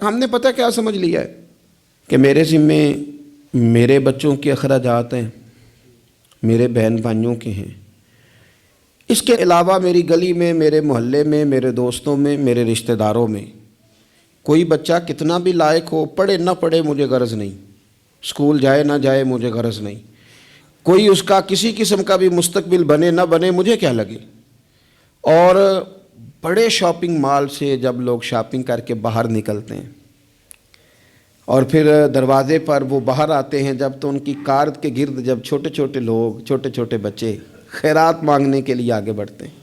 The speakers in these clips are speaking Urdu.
ہم نے پتہ کیا سمجھ لیا ہے کہ میرے ذمے میرے بچوں کے اخراجات ہیں، میرے بہن بھائیوں کے ہیں، اس کے علاوہ میری گلی میں، میرے محلے میں، میرے دوستوں میں، میرے رشتہ داروں میں کوئی بچہ کتنا بھی لائق ہو، پڑھے نہ پڑھے مجھے غرض نہیں، اسکول جائے نہ جائے مجھے غرض نہیں، کوئی اس کا کسی قسم کا بھی مستقبل بنے نہ بنے مجھے کیا لگے۔ اور بڑے شاپنگ مال سے جب لوگ شاپنگ کر کے باہر نکلتے ہیں اور پھر دروازے پر وہ باہر آتے ہیں جب، تو ان کی کار کے گرد جب چھوٹے چھوٹے لوگ، چھوٹے چھوٹے بچے خیرات مانگنے کے لیے آگے بڑھتے ہیں،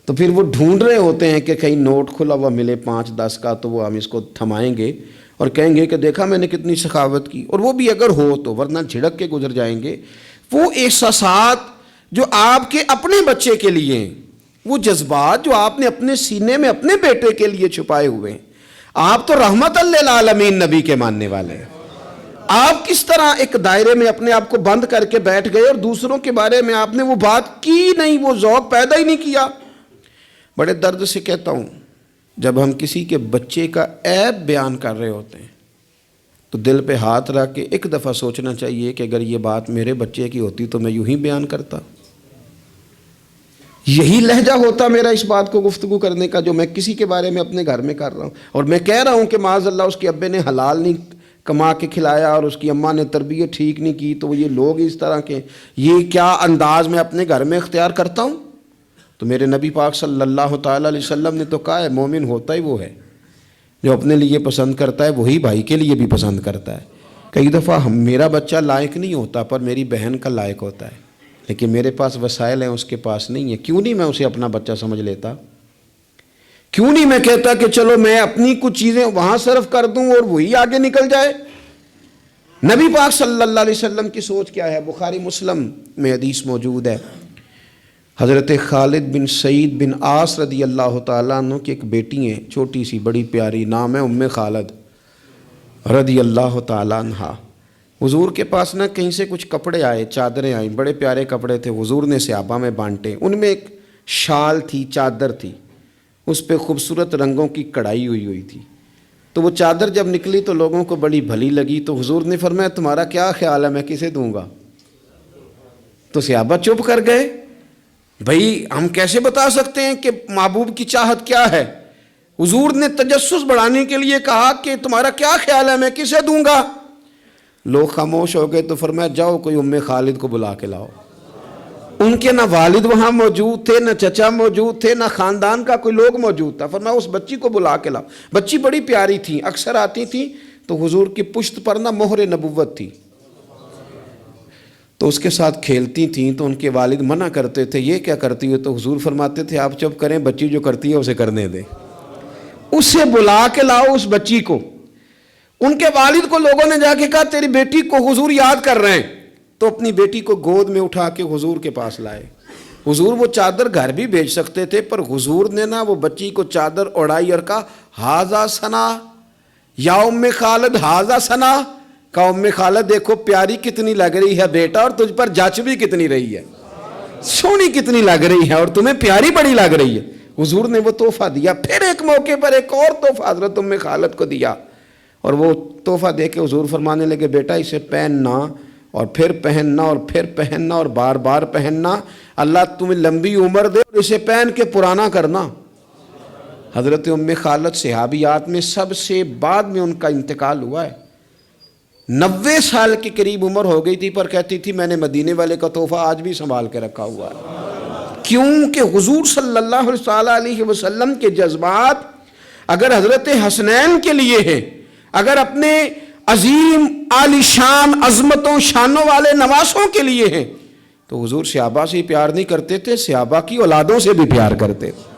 تو پھر وہ ڈھونڈ رہے ہوتے ہیں کہ کہیں نوٹ کھلا ہوا ملے 5-10 کا، تو وہ ہم اس کو تھمائیں گے اور کہیں گے کہ دیکھا میں نے کتنی سخاوت کی، اور وہ بھی اگر ہو تو، ورنہ جھڑک کے گزر جائیں گے۔ وہ احساسات جو آپ کے اپنے بچے کے لیے ہیں، وہ جذبات جو آپ نے اپنے سینے میں اپنے بیٹے کے لیے چھپائے ہوئے ہیں، آپ تو رحمت للعالمین نبی کے ماننے والے ہیں، آپ کس طرح ایک دائرے میں اپنے آپ کو بند کر کے بیٹھ گئے اور دوسروں کے بارے میں آپ نے وہ بات کی نہیں، وہ ذوق پیدا ہی نہیں کیا۔ بڑے درد سے کہتا ہوں، جب ہم کسی کے بچے کا عیب بیان کر رہے ہوتے ہیں تو دل پہ ہاتھ رکھ کے ایک دفعہ سوچنا چاہیے کہ اگر یہ بات میرے بچے کی ہوتی تو میں یوں ہی بیان کرتا، یہی لہجہ ہوتا میرا اس بات کو گفتگو کرنے کا جو میں کسی کے بارے میں اپنے گھر میں کر رہا ہوں، اور میں کہہ رہا ہوں کہ معاذ اللہ اس کے ابے نے حلال نہیں کما کے کھلایا اور اس کی اماں نے تربیت ٹھیک نہیں کی، تو یہ لوگ اس طرح کے، یہ کیا انداز میں اپنے گھر میں اختیار کرتا ہوں؟ تو میرے نبی پاک صلی اللہ تعالیٰ علیہ وسلم نے تو کہا ہے، مومن ہوتا ہی وہ ہے جو اپنے لیے پسند کرتا ہے وہی بھائی کے لیے بھی پسند کرتا ہے۔ کئی دفعہ میرا بچہ لائق نہیں ہوتا پر میری بہن کا لائق ہوتا ہے، لیکن میرے پاس وسائل ہیں اس کے پاس نہیں ہے، کیوں نہیں میں اسے اپنا بچہ سمجھ لیتا؟ کیوں نہیں میں کہتا کہ چلو میں اپنی کچھ چیزیں وہاں صرف کر دوں اور وہی آگے نکل جائے؟ نبی پاک صلی اللہ علیہ وسلم کی سوچ کیا ہے؟ بخاری مسلم میں حدیث موجود ہے، حضرت خالد بن سعید بن عاص رضی اللہ تعالیٰ عنہ کی ایک بیٹی ہیں، چھوٹی سی بڑی پیاری، نام ہے ام خالد رضی اللہ تعالیٰ عنہ۔ حضور کے پاس نہ کہیں سے کچھ کپڑے آئے، چادریں آئیں، بڑے پیارے کپڑے تھے، حضور نے صحابہ میں بانٹے، ان میں ایک شال تھی، چادر تھی، اس پہ خوبصورت رنگوں کی کڑھائی ہوئی تھی، تو وہ چادر جب نکلی تو لوگوں کو بڑی بھلی لگی، تو حضور نے فرمایا تمہارا کیا خیال ہے میں کسے دوں گا؟ تو صحابہ چپ کر گئے، بھئی ہم کیسے بتا سکتے ہیں کہ محبوب کی چاہت کیا ہے؟ حضور نے تجسس بڑھانے کے لیے کہا کہ تمہارا کیا خیال ہے میں کسے دوں گا؟ لوگ خاموش ہو گئے، تو فرمایا جاؤ کوئی ام خالد کو بلا کے لاؤ۔ ان کے نہ والد وہاں موجود تھے، نہ چچا موجود تھے، نہ خاندان کا کوئی لوگ موجود تھا، فرمایا اس بچی کو بلا کے لاؤ۔ بچی بڑی پیاری تھی، اکثر آتی تھی تو حضور کی پشت پر نہ مہر نبوت تھی، تو اس کے ساتھ کھیلتی تھیں، تو ان کے والد منع کرتے تھے یہ کیا کرتی ہو؟ تو حضور فرماتے تھے آپ چپ کریں، بچی جو کرتی ہے اسے کرنے دیں، اسے بلا کے لاؤ اس بچی کو۔ ان کے والد کو لوگوں نے جا کے کہا تیری بیٹی کو حضور یاد کر رہے ہیں، تو اپنی بیٹی کو گود میں اٹھا کے حضور کے پاس لائے۔ حضور وہ چادر گھر بھی بھیج سکتے تھے، پر حضور نے نا وہ بچی کو چادر اڑائی اور کہا ہاذا ثنا یا ام خالد ہاذا ثنا، کہا ام خالد دیکھو پیاری کتنی لگ رہی ہے بیٹا، اور تجھ پر جچ بھی کتنی رہی ہے، سونی کتنی لگ رہی ہے، اور تمہیں پیاری بڑی لگ رہی ہے۔ حضور نے وہ تحفہ دیا، پھر ایک موقع پر ایک اور تحفہ حضرت ام خالد کو دیا، اور وہ تحفہ دے کے حضور فرمانے لگے بیٹا اسے پہننا اور پھر پہننا اور پھر پہننا اور بار بار پہننا، اللہ تمہیں لمبی عمر دے اور اسے پہن کے پرانا کرنا۔ حضرت ام خالد صحابیات میں سب سے بعد میں ان کا انتقال ہوا ہے، 90 سال کے قریب عمر ہو گئی تھی، پر کہتی تھی میں نے مدینے والے کا تحفہ آج بھی سنبھال کے رکھا ہوا ہے، کیونکہ حضور صلی اللہ علیہ وسلم کے جذبات اگر حضرت حسنین کے لیے ہیں، اگر اپنے عظیم عالی شان عظمتوں شانوں والے نواسوں کے لیے ہیں، تو حضور صحابہ سے ہی پیار نہیں کرتے تھے، صحابہ کی اولادوں سے بھی پیار کرتے تھے۔